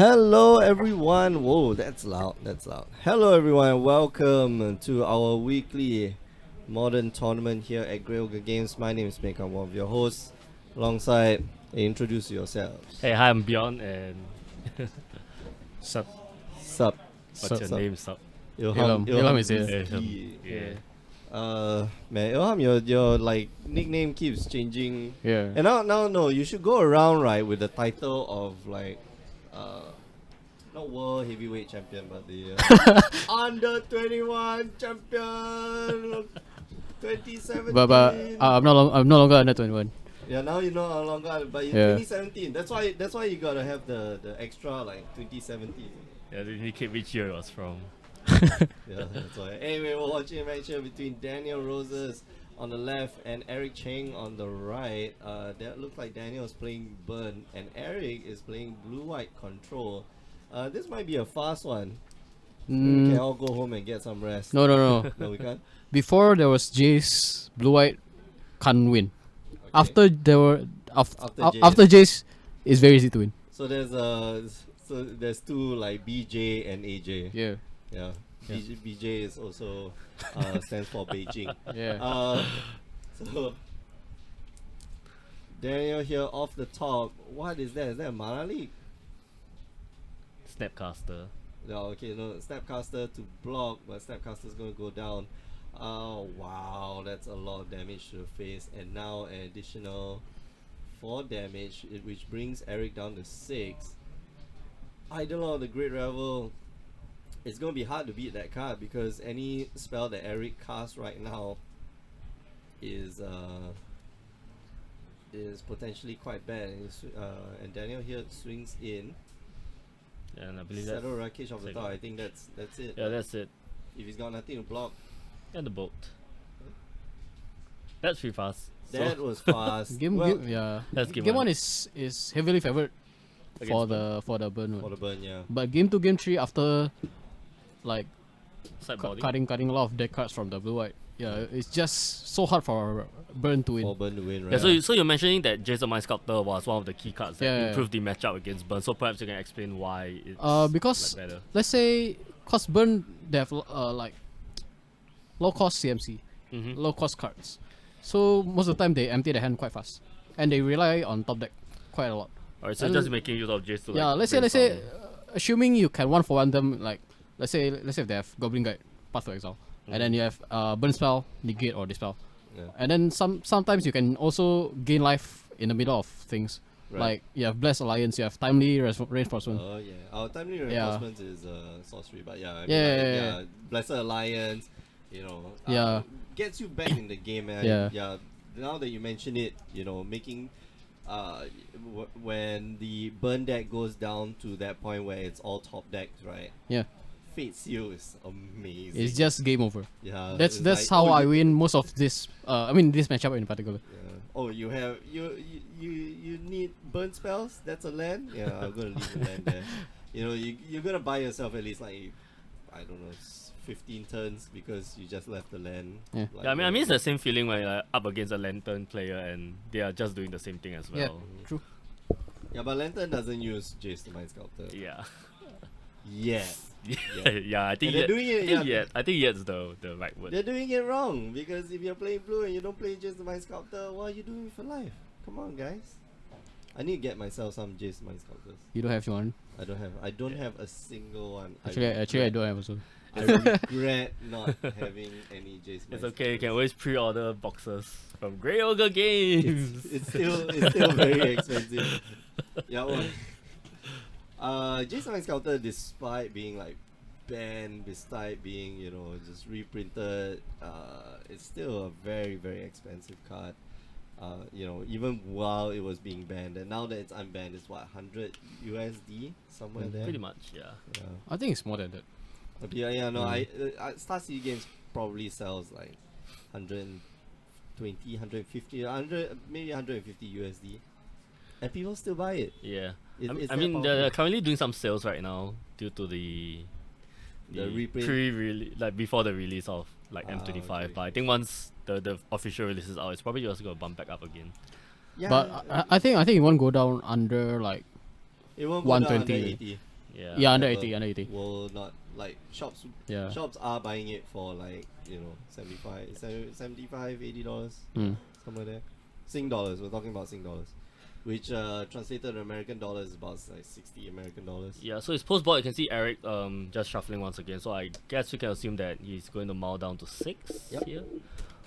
Hello, everyone. Whoa, that's loud. That's loud. Hello, everyone. Welcome to our weekly modern tournament here at Grey Ogre Games. My name is Meka, one of your hosts. Alongside, introduce yourselves. Hey, hi, I'm Bjorn, and sup? Sup? What's Sup? your name? Sup? Ilham is here. Rizky. Yeah. Man, Ilham, your like nickname keeps changing. Yeah. And now, no, you should go around right with the title of like, not world heavyweight champion, but the under 21 champion 2017. But I'm no longer under 21. Yeah, now you know how long, but in Yeah. 2017. That's why you gotta have the extra like 2017. Yeah, they indicate which year it was from. Yeah, that's why. Anyway, we're watching a match here between Daniel Roses on the left and Eric Cheng on the right. That looks like Daniel is playing Burn and Eric is playing Blue-White Control. This might be a fast one. We can all go home and get some rest. No. No, we can't. Before there was Jace, Blue White can't win. Okay. After there were Jace. after Jace, it's very easy to win. So there's two like BJ and AJ. Yeah. Yeah. Yeah. BJ is also stands for Beijing. Yeah. So Daniel here off the top. What is that? Is that a Mana League? Snapcaster. Yeah, okay, no, Snapcaster to block, but Snapcaster's gonna go down. Oh wow, that's a lot of damage to the face, and now an additional 4 damage, which brings Eric down to 6. I don't know, the Great Revel. It's gonna be hard to beat that card because any spell that Eric casts right now is potentially quite bad, and Daniel here swings in. And I believe Shadow that's Rakish off the top. I think that's it. yeah, that's it. If he's got nothing to block, And the bolt. That's pretty fast. that was fast. Game That's game game one. one is heavily favored for Against the burn For one. the burn, yeah. But game 2, game 3 after like Side body. cutting a lot of deck cards from the Blue White. Yeah, it's just so hard for burn to win. For burn to win, right? Yeah, so you're mentioning that Jason Mind Sculptor was one of the key cards that Yeah. improved the matchup against Burn. So perhaps you can explain why it's Because like better. let's say, cause burn they have like low cost CMC, Mm-hmm. low cost cards. So most of the time they empty the hand quite fast, and they rely on top deck quite a lot. Alright, so and- just making use of Jace to Yeah, like let's say brainstorm. assuming you can 1-for-1 them, like let's say if they have Goblin Guide, Path to Exile, and then you have burn spell, negate or dispel, Yeah. and then sometimes you can also gain life in the middle of things. Right. Like you have Blessed Alliance, you have Timely Reinforcement. Oh yeah, our timely Yeah. reinforcements is sorcery, but yeah, I mean, Yeah. Blessed Alliance, you know, Yeah. gets you back in the game, man. Yeah. Now that you mention it, you know, making when the burn deck goes down to that point where it's all top decks, right? Yeah, Fate Seal is amazing. it's just game over. yeah. That's it's that's like, how oh, I you- win most of this. I mean this matchup in particular. Yeah. Oh, you have you need burn spells? That's a land. Yeah, I'm gonna leave the land there. You know, you're gonna buy yourself at least like, I don't know, 15 turns because you just left the land. Yeah. Like, Yeah, I mean it's the same feeling when you're up against a Lantern player and they are just doing the same thing as well. Yeah, true. Yeah, but Lantern doesn't use Jace the Mind Sculptor. Yeah. Yet. Yeah, I think And they're doing it, I think yet's the right word. They're doing it wrong because if you're playing blue and you don't play Jace the Mind Sculptor, what are you doing with your life? Come on, guys. I need to get myself some Jace the Mind Sculptors. You don't have one. I don't have a single one. Actually, I don't have also. I regret not having any Jace. It's okay, you can always pre-order boxes from Grey Ogre Games. It's still very expensive. Yeah, well, Jace the Mind Sculptor, despite being like banned, despite being just reprinted, it's still a very very expensive card. Even while it was being banned, and now that it's unbanned, it's what, 100 USD somewhere there. Pretty much, yeah. Yeah. I think it's more than that. But yeah, no. Star City Games probably sells like 120, 150, 100, maybe 150 USD, and people still buy it. Yeah. It's I that mean, they're powerful. currently doing some sales right now due to the reprint. pre-release, like before the release of like Ah, M25. okay. But I think once the official release is out, it's probably also gonna bump back up again. Yeah, But I think it won't go down under like it won't go down under 120. 80. Yeah, under ever 80, under 80. will not like shops. Yeah. Shops are buying it for like $75, $80, Mm. somewhere there. Sing dollars. We're talking about Sing dollars, which translated to American dollars is about like 60 American dollars. Yeah, so his post board, you can see Eric just shuffling once again. So I guess we can assume that he's going to mull down to 6 Yep. here.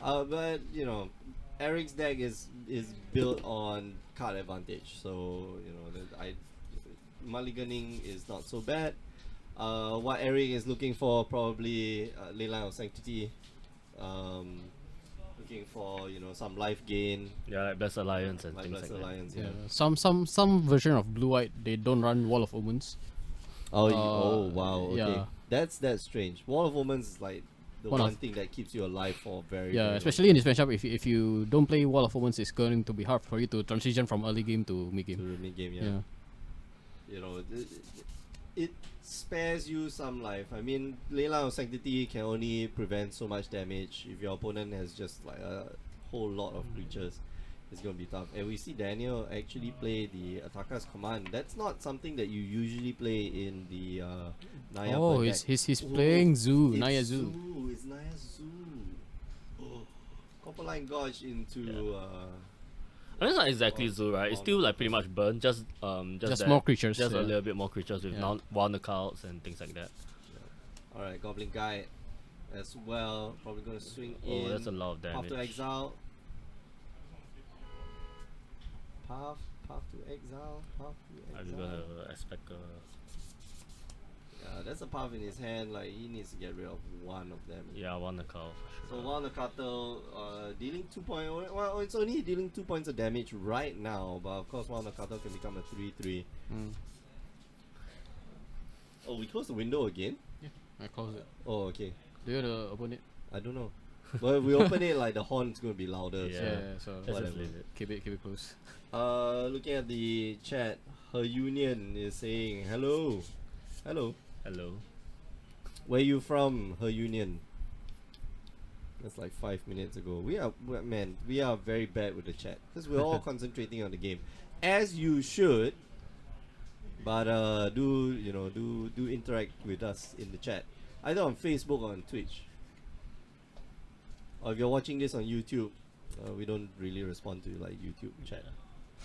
But Eric's deck is built on card advantage, so mulliganing is not so bad. What Eric is looking for probably Leyline of Sanctity, looking for some life gain, Yeah, like Blessed Alliance and like things Blessed like that. Alliance. Yeah. Yeah. Some version of blue white they don't run Wall of Omens. Oh, Uh, wow. Okay, yeah. that's strange. Wall of Omens is like the One one of- thing that keeps you alive for very Yeah, very especially in this matchup, if you don't play Wall of Omens, it's going to be hard for you to transition from early game to mid long to game. mid game. Yeah. It spares you some life. I mean, Leyline of Sanctity can only prevent so much damage. If your opponent has just like a whole lot of creatures, it's gonna be tough. And we see Daniel actually play the Attacker's Command. That's not something that you usually play in the Naya. Oh, Bird he's deck. playing Zoo, It's Naya Zoo. It's Naya Zoo. Oh, Copperline Gorge into I mean, it's not exactly Zoo, right? It's still like pretty much burn, just Just that- more creatures. just yeah. a little bit more creatures with Yeah. Wonder cards and things like that. Alright, Goblin Guide as well. Probably gonna swing Oh, in. that's a lot of Path to damage. Exile. Path to Exile. Path to I'm Exile. gonna expect a. Yeah, that's a path in his hand. Like he needs to get rid of one of them. Yeah, Wonder card for So sure. while the Cartel dealing 2 points, well, it's only dealing 2 points of damage right now. But of course, while the Cartel can become a 3/3. Mm. Oh, we close the window again. I close it. Oh, okay. Do you want to open it? I don't know. But if we open it, like the horn's gonna be louder. Yeah. So. So Let's just whatever. leave it. keep it close. Looking at the chat, her union is saying hello. Hello. Hello. Where you from, her union? That's like 5 minutes ago. We are very bad with the chat because we're all concentrating on the game, as you should. But do interact with us in the chat, either on Facebook or on Twitch. Or if you're watching this on YouTube, we don't really respond to like YouTube chat.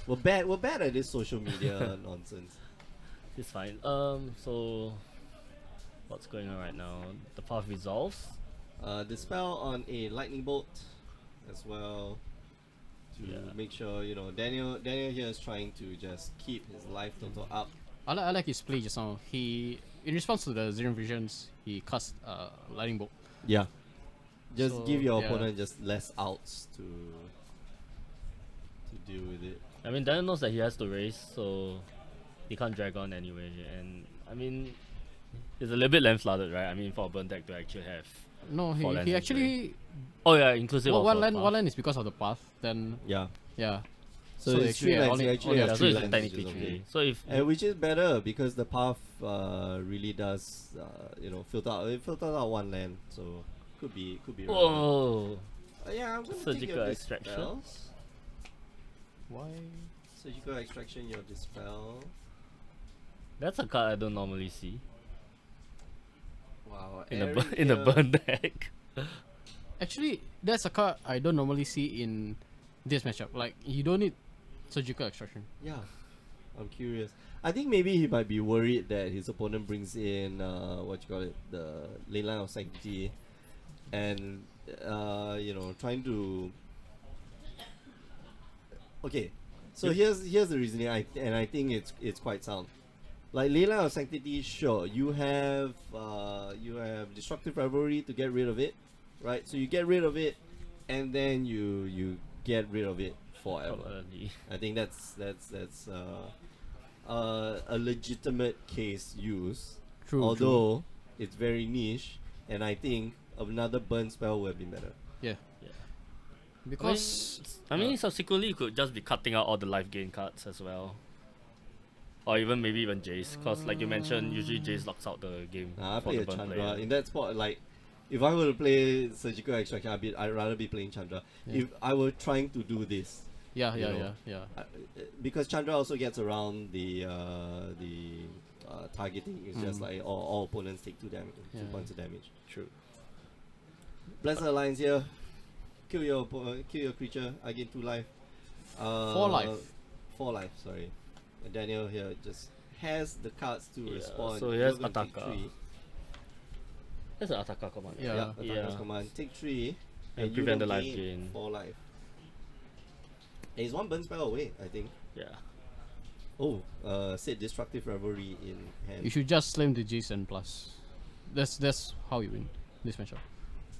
We're bad at this social media nonsense. It's fine. So what's going on right now? The path resolves. Dispel on a lightning bolt as well to Yeah. make sure Daniel here is trying to just keep his life total up. I like his play just now. He, in response to the Zero Visions, he cast Lightning Bolt. Yeah. Just So, give your yeah. opponent just less outs to deal with it. I mean, Daniel knows that he has to race, so he can't drag on anyway. And I mean, it's a little bit land flooded, right? I mean, for a burn deck to actually have. No, Four lands he in actually Oh yeah, inclusive of one the land path. is because of the path. Then Yeah. yeah. So, So it's actually, 3 lands. only- You actually only have Yeah, have so 3 it's lands, technically which is okay. 3. So if And which is better because the path really does filter out one land, so could be relevant. whoa, Yeah, I'm gonna Surgical take your extraction. dispels. Why? Surgical extraction, your dispel. that's a card I don't normally see Wow, in a Eric in a here- burn deck. Actually, that's a card I don't normally see in this matchup. Like you don't need surgical extraction. Yeah, I'm curious. I think maybe he might be worried that his opponent brings in the Leyline of Sanctity, and trying to. Okay, so here's the reasoning. I think it's quite sound. Like Leyline of Sanctity, sure, you have Destructive Rivalry to get rid of it, right? So you get rid of it, and then you get rid of it forever. Probably. I think that's a legitimate case use. True. Although it's very niche, and I think another burn spell would have been better. Yeah. Yeah. Because I mean, subsequently you could just be cutting out all the life gain cards as well. Or even maybe even Jace, because like you mentioned, usually Jace locks out the game Nah, I for play the a burn Chandra player. in that spot. Like, if I were to play Surgical Extraction, I'd rather be playing Chandra. Yeah. If I were trying to do this, yeah, you know, yeah. because Chandra also gets around the targeting. It's just like all opponents take 2 points of damage. True. Blessed Alliance here. Kill your creature. I gain 2 life. 4 life. 4 life. Sorry. And Daniel here just has the cards to respond. So he You're has gonna take Ataka. 3. That's an Ataka command. Yeah. Ataka's command. Take 3. And you prevent the don't life gain. 4 life. And he's 1 burn spell away, I think. Yeah. Oh, said Destructive Revelry in hand. You should just slam the Jason plus. That's how you win this matchup.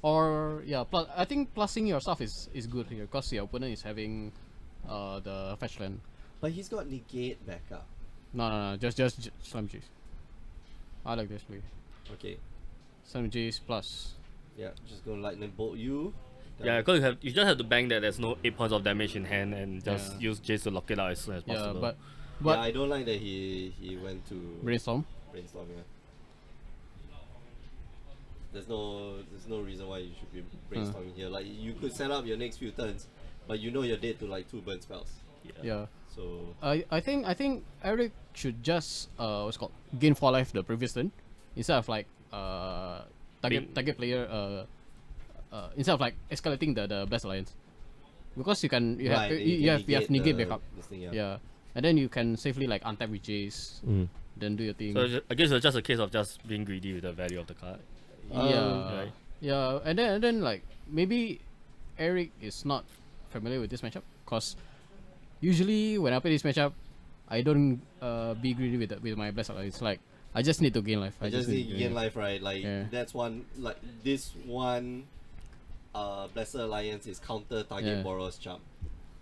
Or yeah, plus I think plussing your stuff is good here because your opponent is having the fetch land. But he's got negate backup. No, just slam Jace. I like this play. Okay. Slam Jace plus. Yeah, just gonna lightning bolt you. Yeah, because you just have to bang that there's no 8 points of damage in hand and just use Jace to lock it out as soon as Yeah, possible. but yeah, I don't like that he went to brainstorm. brainstorm. Yeah. There's no reason why you should be brainstorming here. Like you could set up your next few turns, but you know you're dead to like 2 burn spells. Yeah. So I think Eric should just what's it called gain 4 life the previous turn instead of like target player instead of like escalating the Blessed Alliance, because you have negate backup. This thing, Yeah, and then you can safely like untap with Jace, then do your thing. So I guess it's just a case of just being greedy with the value of the card. Yeah, yeah, and then like maybe Eric is not familiar with this matchup, cause usually when I play this matchup, I don't be greedy with my Blessed Alliance. Like I just need to gain life. I just need to gain life, right? Like Yeah. that's one. Like this one, Blessed Alliance is counter target Yeah. Boros Charm.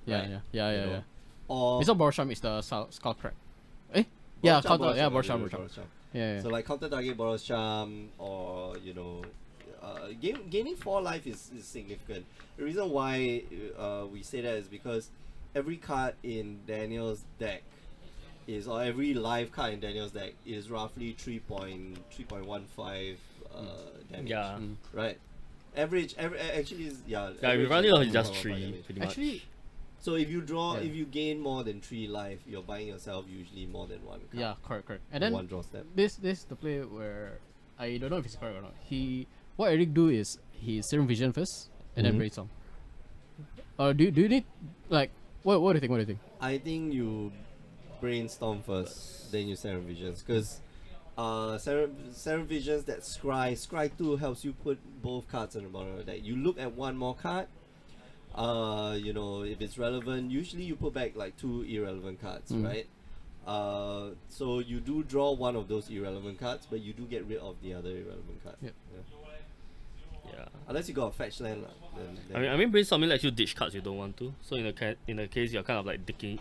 Yeah, right? yeah. You know? Or It's not Borsham, it's the Skull Crack. Eh? Yeah, counter. Yeah, Borsham. Yeah. So like counter target Boros Charm, or gaining 4 life is significant. The reason why we say that is because every card in Daniel's deck or every live card in Daniel's deck is roughly 3.15 damage. Yeah. Right. Average actually is Yeah, if average you run it is off, it's just 3.15 3 damage. pretty much. Actually, So if you gain more than 3 life, you're buying yourself usually more than 1 card. yeah, correct. And then 1 draw step. this the play where I don't know if it's correct or not. What Eric do is he Serum Vision first and then Brainstorm. Do you need like what do you think? What do you think? I think you brainstorm first, then you Serum Visions, because Serum Visions that Scry 2 helps you put both cards on the bottom of the deck. You look at one more card. If it's relevant, usually you put back like 2 irrelevant cards, right? So you do draw one of those irrelevant cards, but you do get rid of the other irrelevant card. Yep. Yeah. Unless you got a fetch land, then I mean brainstorming lets you ditch cards you don't want to. So in the case you're kind of like digging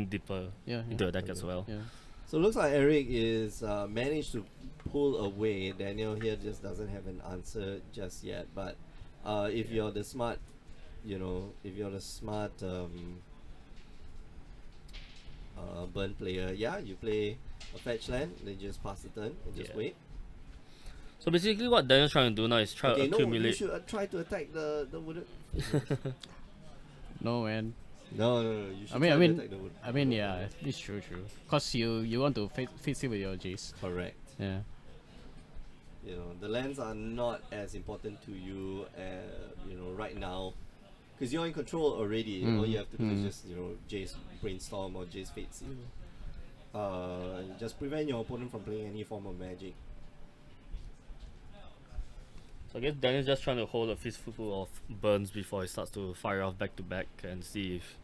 deeper into the deck as well. Yeah. So it looks like Eric is managed to pull away. Daniel here just doesn't have an answer just yet. But if you're the smart, burn player, you play a fetch land, then just pass the turn and just wait. So basically what Daniel's trying to do now is try to You accumulate. should try to attack the wooded. No, man. No. You should I try to mean, attack the wood. yeah, it's true. Cause you want to fix it with your Jace. Correct. Yeah. The lands are not as important to you, right now, because you're in control already. All you have to do is just, Jace Brainstorm or Jace Fate Seal. Just prevent your opponent from playing any form of magic. So I guess Daniel's just trying to hold a fistful of burns before he starts to fire off back to back and see if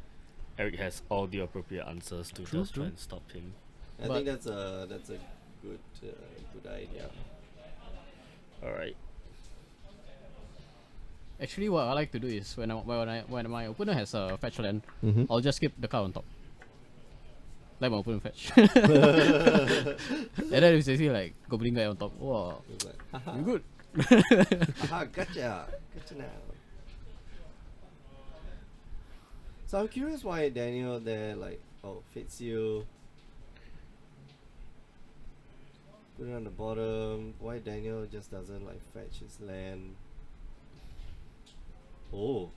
Eric has all the appropriate answers to just try and stop him. I think that's a good idea. Alright. Actually, what I like to do is when my opponent has a fetch land, Mm-hmm. I'll just skip the card on top. Let my opponent fetch. And then it's basically like Goblin guy on top. Wow, It's like, haha, you good. haha, gotcha now. So I'm curious why Daniel there fits you. Put it on the bottom. Why Daniel just doesn't fetch his land? Oh,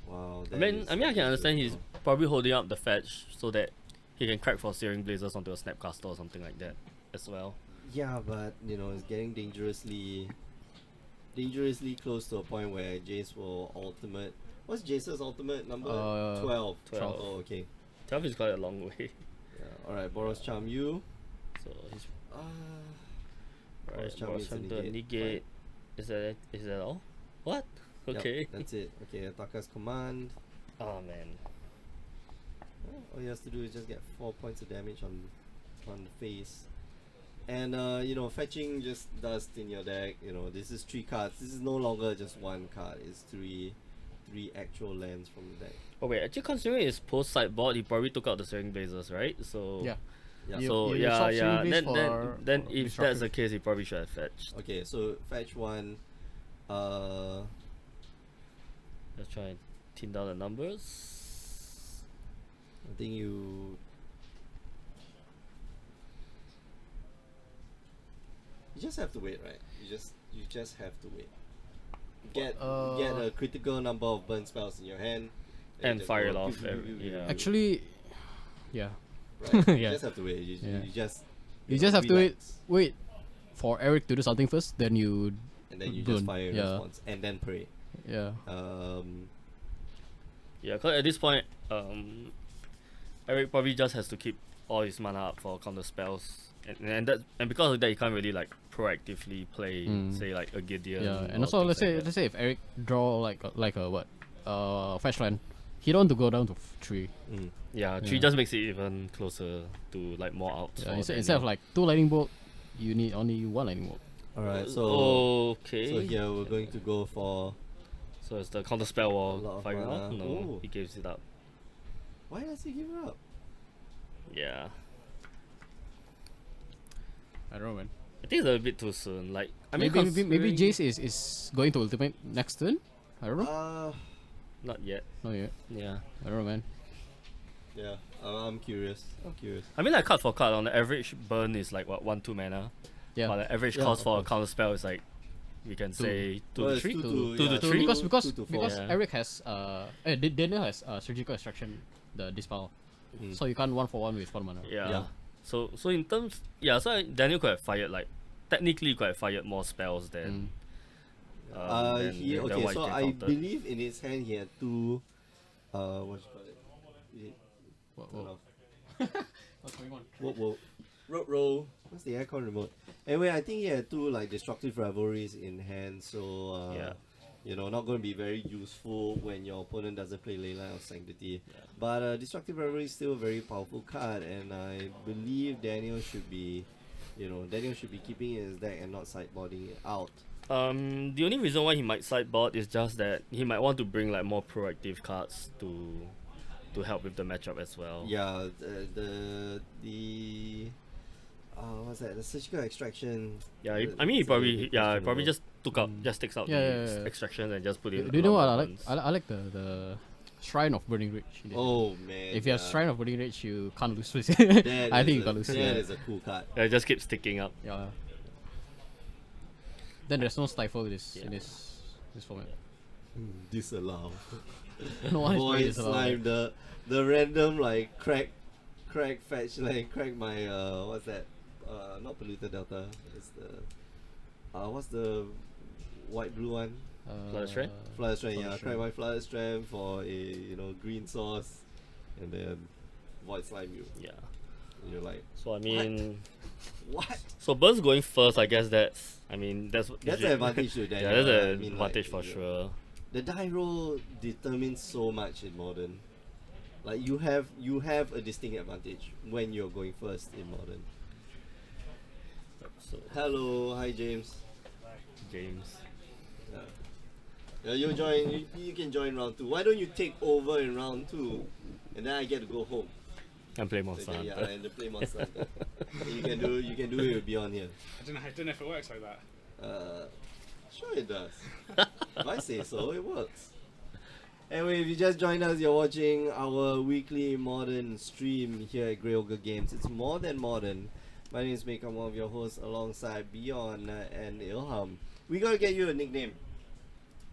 wow. I mean I can understand he's probably holding up the fetch so that he can crack for Searing Blazers onto a Snapcaster or something like that. as well. Yeah, but you know it's getting dangerously close to a point where Jace will ultimate. What's Jace's ultimate number? 12. 12. Oh, okay. 12 is quite a long way. Yeah. All right, Boros charm you. So he's Uh, right. Boros charm Boros is a Charm to negate. negate. Is that all? What? Yep, Okay. that's it. Okay, Ataka's command. Oh man. All he has to do is just get 4 points of damage on the face. And you know, fetching just dust in your deck. You know, this is 3 cards. This is no longer just 1 card. It's three actual lands from the deck. Oh wait, actually considering his post sideboard, he probably took out the Searing Blazers, right? So Yeah. Yeah. So You yeah, swap yeah. Searing Blaze Then for if that's Destructive. the case, he probably should have fetched. Okay, so fetch 1. Let's try and tin down the numbers. I think you just have to wait, right? You just have to wait. Get a critical number of burn spells in your hand And you just fire go it off pew, pew, every- pew, pew, yeah. pew, Actually, yeah. right? You Yeah. just have to wait. You Yeah. just You just have to relax, wait for Eric to do something first, then you and then you burn. just fire in Yeah. response and then pray. yeah. Yeah, cause at this point, Eric probably just has to keep all his mana up for counter spells, and because of that, he can't really like proactively play, say like a Gideon. Yeah, and or also things like that. let's say if Eric draw like a what fetch land, he don't want to go down to 3. Yeah, 3 Yeah. just makes it even closer to like more outs. Yeah, for instead of Daniel. like 2 lightning bolt, you need only 1 lightning bolt. All right, so okay. so here we're going to go for. So it's the counter spell A wall lot of firing mana. off? No, Ooh. he gives it up. Why does he give it up? Yeah. I don't know, man. I think it's a bit too soon. Like I mean, Maybe considering- Jace is going to ultimate next turn. I don't know. Not yet. Not yet. Yeah. I don't know, man. Yeah, I'm curious. I mean, like card for card, on the average burn is like what 1-2 mana. Yeah. But the average Yeah, cost of for a course. counter spell is like we can say 2 Well, to it's 3. two Two to- to yeah, 3. Because 2 to 4. Yeah. Eric has Daniel has surgical extraction, the dispel, so you can't 1-for-1 with 1 mana. Yeah. Yeah. So in terms, Daniel could have fired like technically could have fired more spells than. than Okay, what so he I countered. believe in his hand he had 2. What you call it? Turn off. What's going on? Whoa. Row. What's the aircon remote? Anyway, I think he had 2 like destructive rivalries in hand, so Yeah. you know, not going to be very useful when your opponent doesn't play Leyline or Sanctity. But destructive rivalry is still a very powerful card, and I believe Daniel should be keeping it in his deck and not sideboarding it out. The only reason why he might sideboard is just that he might want to bring like more proactive cards to help with the matchup as well. Yeah, the what's that? The surgical extraction. Yeah, the- I mean he it's a little probably bit probably questionable. just took out just takes out Yeah, the yeah. extraction and just put it. Do you know what I like? ones. I like the Shrine of Burning Rage. Oh man! If you have yeah. Shrine of Burning Rage, you can't lose. I That think is you can lose. That Yeah. is a cool card. Yeah, it just keeps sticking up. Yeah. Then there's no stifle in this Yeah. this format. Disallow. No one is Void playing this allowed. slime. The random like crack fetch like crack my what's that? Not polluted delta. It's the what's the white blue one? Flood Strand? Flood strand. Flood Yeah, Strand. crack my flood strand for a green sauce, and then void slime you. Yeah. And you're like, So I mean, what? so Burns going first. I guess that's That's usually- an advantage to Daniel. Yeah, that's I an mean, advantage like, for sure. The die roll determines so much in modern. Like you have a distinct advantage when you're going first in modern. So Hello, hi James. James. Yeah, you join. You can join round 2. Why don't you take over in round 2, and then I get to go home. And play Monster Okay, Hunter. yeah, and to play Monster Hunter. you can do it with Beyond here. I don't know if it works like that. Sure it does. If I say so, it works. Anyway, if you just joined us, you're watching our weekly modern stream here at Grey Ogre Games. It's more than modern. My name is Mike. I'm one of your hosts alongside Beyond and Ilham. We gotta get you a nickname.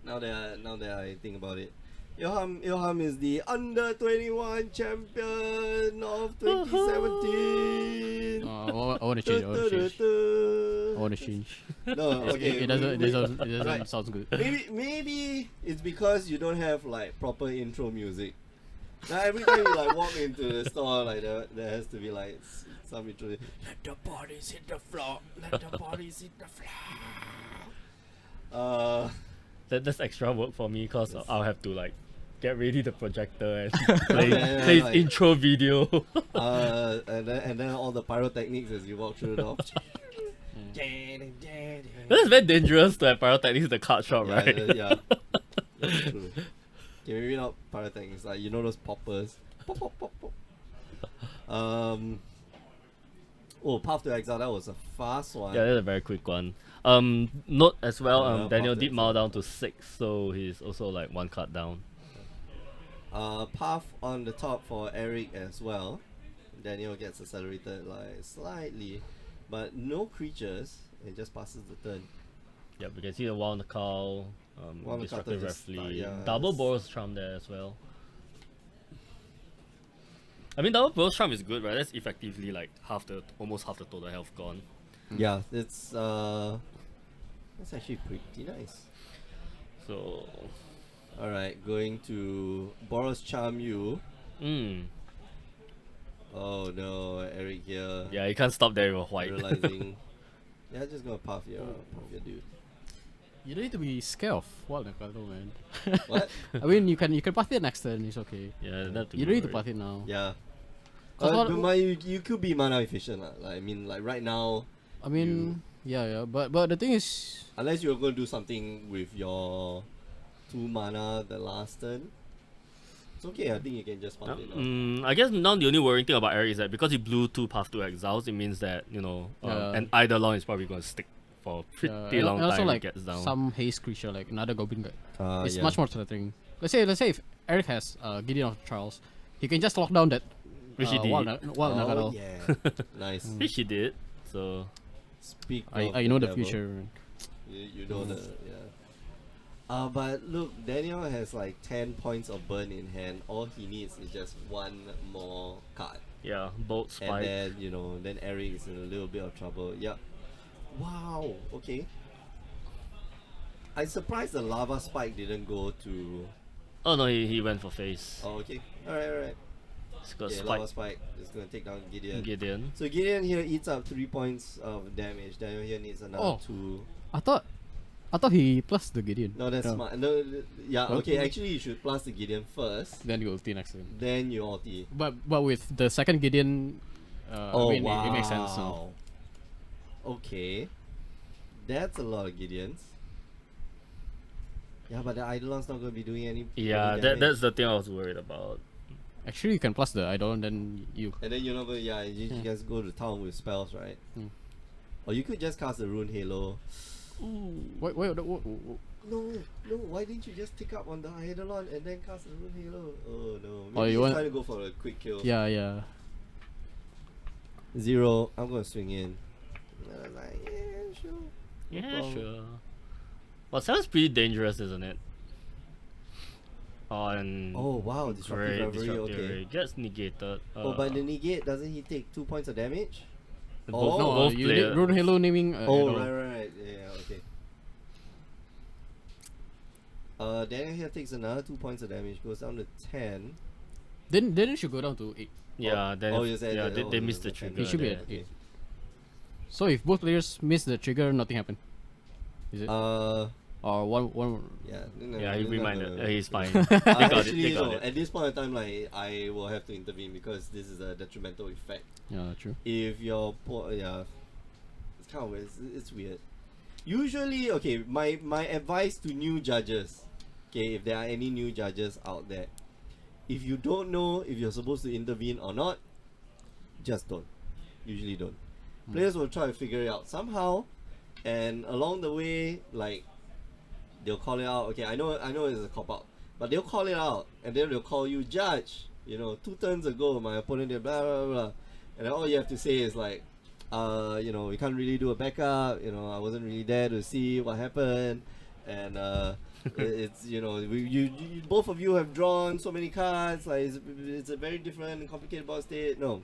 Now that I think about it, Ilham is the under 21 champion of 2017. I want to change. I want to change. No, okay. It doesn't Right. sound good. Maybe it's because you don't have like proper intro music. Now every time you like walk into the store, like there has to be like some intro. Let the bodies hit the floor. Let the bodies hit the floor. That's extra work for me because Yes. I'll have to like get ready the projector and play Yeah, his like- intro video. And then all the pyrotechnics as you walk through the door. That's very dangerous to have pyrotechnics in the card shop, Yeah, right? yeah. That's true. Okay, maybe not pyrotechnics, like you know those poppers. Pop, pop, pop, pop. Oh, Path to Exile, that was a fast one. Yeah, that's a very quick one. Note as well, Yeah, Daniel Path to did Mao Exile. down to 6, so he's also like one card down. Path on the top for Eric as well. Daniel gets accelerated like slightly, but no creatures. It just passes the turn. Yeah, we can see the one on the call, One on the counter destructive just start, roughly. yeah, Double that's- Boros Charm there as well. I mean, double Boros Charm is good, right? That's effectively like almost half the total health gone. Yeah, it's that's actually pretty nice. So, Alright, going to Boros Charm you. Oh no, Eric here. yeah, you can't stop there with a white. Realizing. Yeah, just gonna puff your dude. You don't need to be scared of Wild Nakado, man. What? I mean, you can path it next turn. It's okay. Yeah, that You don't need to path it now. Yeah. 'Cause what- But you could be mana efficient. Like, I mean, like right now, I mean, yeah. But the thing is, unless you're going to do something with your 2 mana the last turn, it's okay. I think you can just puff it now. I guess now the only worrying thing about Eric is that because he blew 2 Path to Exiles, it means that, Yeah. and Eidolon is probably going to stick for a pretty long and time also if like it gets down. some haste creature, like another Goblin guy. It's Yeah. much more threatening. Let's say if Eric has Gideon of Trials, he can just lock down that Which he did. Wild Oh, Nakado. yeah. Nice. Which he did, so... Speak I know the devil. future. You know the but look, Daniel has like 10 points of burn in hand. All he needs is just one more card. Yeah, Bolt And Spike. then, then Eric is in a little bit of trouble. Yep. Wow, okay. I'm surprised the lava spike didn't go to. Oh no, he went for face. Oh, okay. Alright. He's got Okay, Spike lava spike is gonna take down Gideon. Gideon. So Gideon here eats up 3 points of damage. Daniel here needs another Oh. 2. I thought he plus the Gideon. No, that's Yeah. smart. No, yeah, okay. Okay. Actually, you should plus the Gideon first. Then you ulti next turn. Then you ulti. But with the second Gideon, I mean, it makes sense now. Okay. That's a lot of Gideons. Yeah, but the Eidolon's not going to be doing any. Yeah, any that's damage. the thing I was worried about. Actually, you can plus the Eidolon, then you. And then you're not going to. Yeah, you guys go to town with spells, right? Hmm. Or you could just cast the Rune Halo. Wait. No, why didn't you just tick up on the Eidolon and then cast the Rune Halo? Oh no. Maybe Oh, you you're want- trying to go for a quick kill. Yeah. 0. I'm going to swing in. And I'm like, yeah, sure. No Yeah, problem. sure. Well, sounds pretty dangerous, isn't it? On Oh wow, Disruptive Reverie, okay. gets negated. Oh, but the negate, doesn't he take 2 points of damage? both, Oh. No, both you player- did Rune Halo naming. Oh, Eidolon. right. Yeah, okay. Daniel here takes another 2 points of damage, goes down to 10. Then it should go down to 8. Yeah, then Oh, you said yeah, that- they oh, missed the the trigger. It should be there. at 8. So if both players miss the trigger, nothing happened. Is it? Or one. Yeah. Yeah, he reminded. He's fine. Uh, They got it. actually, They got no. it. At this point in time, like I will have to intervene because this is a detrimental effect. Yeah, true. If your it's kind of weird. It's weird. Usually, okay. My advice to new judges, okay, if there are any new judges out there, if you don't know if you're supposed to intervene or not, just don't. Usually don't. Players will try to figure it out somehow, and along the way, like they'll call it out. Okay, I know it's a cop out, but they'll call it out, and then they'll call you judge. 2 turns ago, my opponent did blah blah blah, and then all you have to say is like, we can't really do a backup. I wasn't really there to see what happened, and it's you both of you have drawn so many cards. Like it's a very different and complicated board state. No,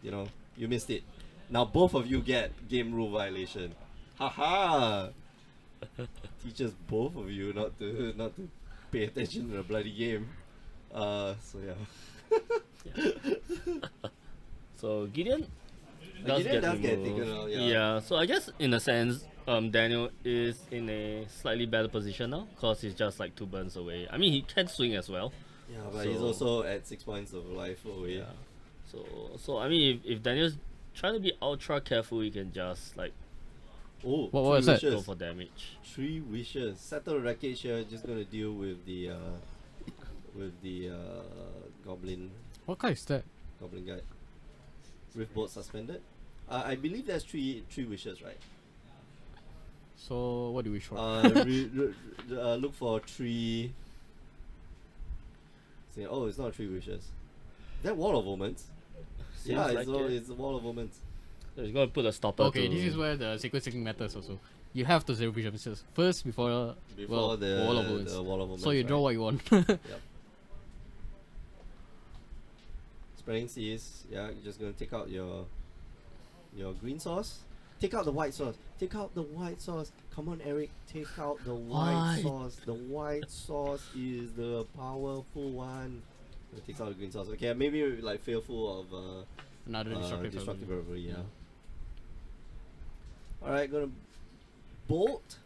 you missed it. Now both of you get game rule violation. Haha. Teaches both of you not to pay attention to the bloody game. So yeah. So Gideon does Gideon get does get removed. taken out, yeah. Yeah, so I guess in a sense, Daniel is in a slightly better position now because he's just like 2 burns away. I mean, he can swing as well. Yeah, but he's So- also at 6 points of life away. Yeah. So I mean, if Daniel's trying to be ultra careful, he can just like Oh, What three was that? go wishes. for damage. 3 wishes. Settle the wreckage here. Just gonna deal with the goblin What kind is that? guy. With both suspended. I believe there's three wishes, right? So what do we wish for? Look for 3. Oh, it's not 3 wishes. Is that Wall of Omens? Seems Yeah, like it. it's a Wall of Omens. So he's gonna put a stopper. Okay, to this is where the sequencing matters also. You have to zero vision misses first before Before the Wall of Omens. the Wall of Omens. So you draw right? what you want. Yep. Spreading Seas, yeah, you're just gonna take out your green sauce. Take out the white sauce. Take out the white sauce. Come on, Eric. Take out the white Why? sauce. The white sauce is the powerful one. It takes out the green sauce. Okay, maybe like fearful of Another destructive. revelry, yeah. Alright, gonna bolt.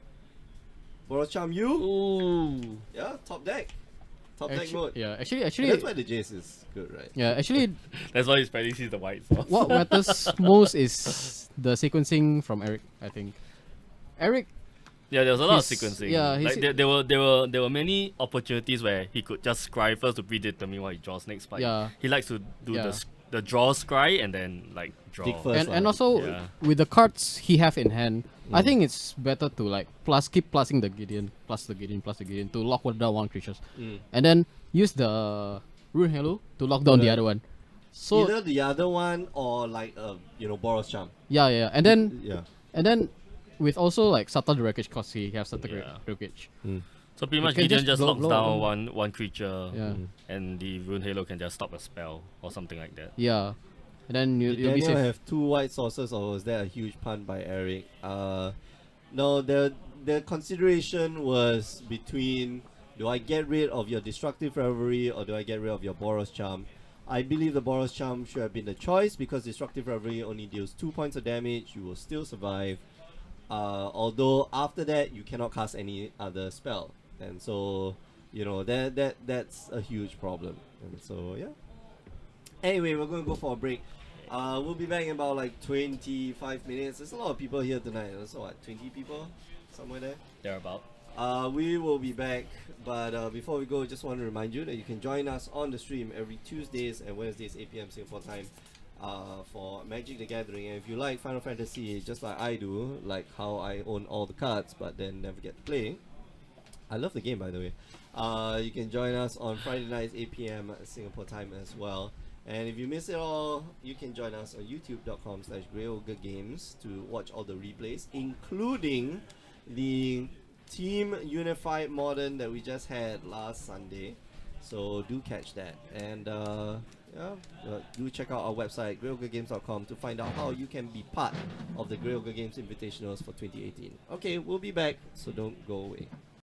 Borocham you. Ooh. Yeah, top deck. Top deck Actu- mode. Yeah, And actually, that's why the Jace is good, right? yeah, actually, That's why he's spreading sees the white sauce. what matters most is the sequencing from Eric. I think Eric. Yeah, there was a lot of He's- sequencing. yeah, he's- like there were many opportunities where he could just scry first to predetermine what he draws next. But Yeah. he likes to do Yeah. the draw scry and then like draw. Dig first. And also Yeah. with the cards he have in hand, I think it's better to like keep plussing the Gideon, plus the Gideon to lock down one creatures, Mm. and then use the Rune Halo to lock down the Yeah. other one. So either the other one or like Boros Charm. yeah, and then Yeah. with also like Sata the Wreckage cause he has Sata Yeah. Wreckage. So pretty You much can Gideon just blow- locks blow down them. one creature, Yeah. and the Rune Halo can just stop a spell or something like that. Yeah, and then Did you'll be Daniel safe. have 2 white sauces, or was that a huge pun by Eric? No, the consideration was between, do I get rid of your Destructive Revelry or do I get rid of your Boros Charm? I believe the Boros Charm should have been the choice because Destructive Revelry only deals 2 points of damage. You will still survive. Although after that you cannot cast any other spell, and so that's a huge problem. And so yeah. Anyway, we're going to go for a break. We'll be back in about like 25 minutes. There's a lot of people here tonight. There's what, 20 people? Somewhere there? Thereabout. We will be back, but before we go, just want to remind you that you can join us on the stream every Tuesdays and Wednesdays, 8 p.m. Singapore time, for Magic the Gathering. And if you like Final Fantasy, just like I do, like how I own all the cards but then never get to play, I love the game, by the way. You can join us on Friday nights, 8 p.m. Singapore time as well. And if you miss it all, you can join us on youtube.com/GreyOgreGames to watch all the replays, including the Team Unified Modern that we just had last Sunday. So do catch that. And do check out our website, GreyOgreGames.com, to find out how you can be part of the Grey Ogre Games Invitationals for 2018. Okay, we'll be back, so don't go away.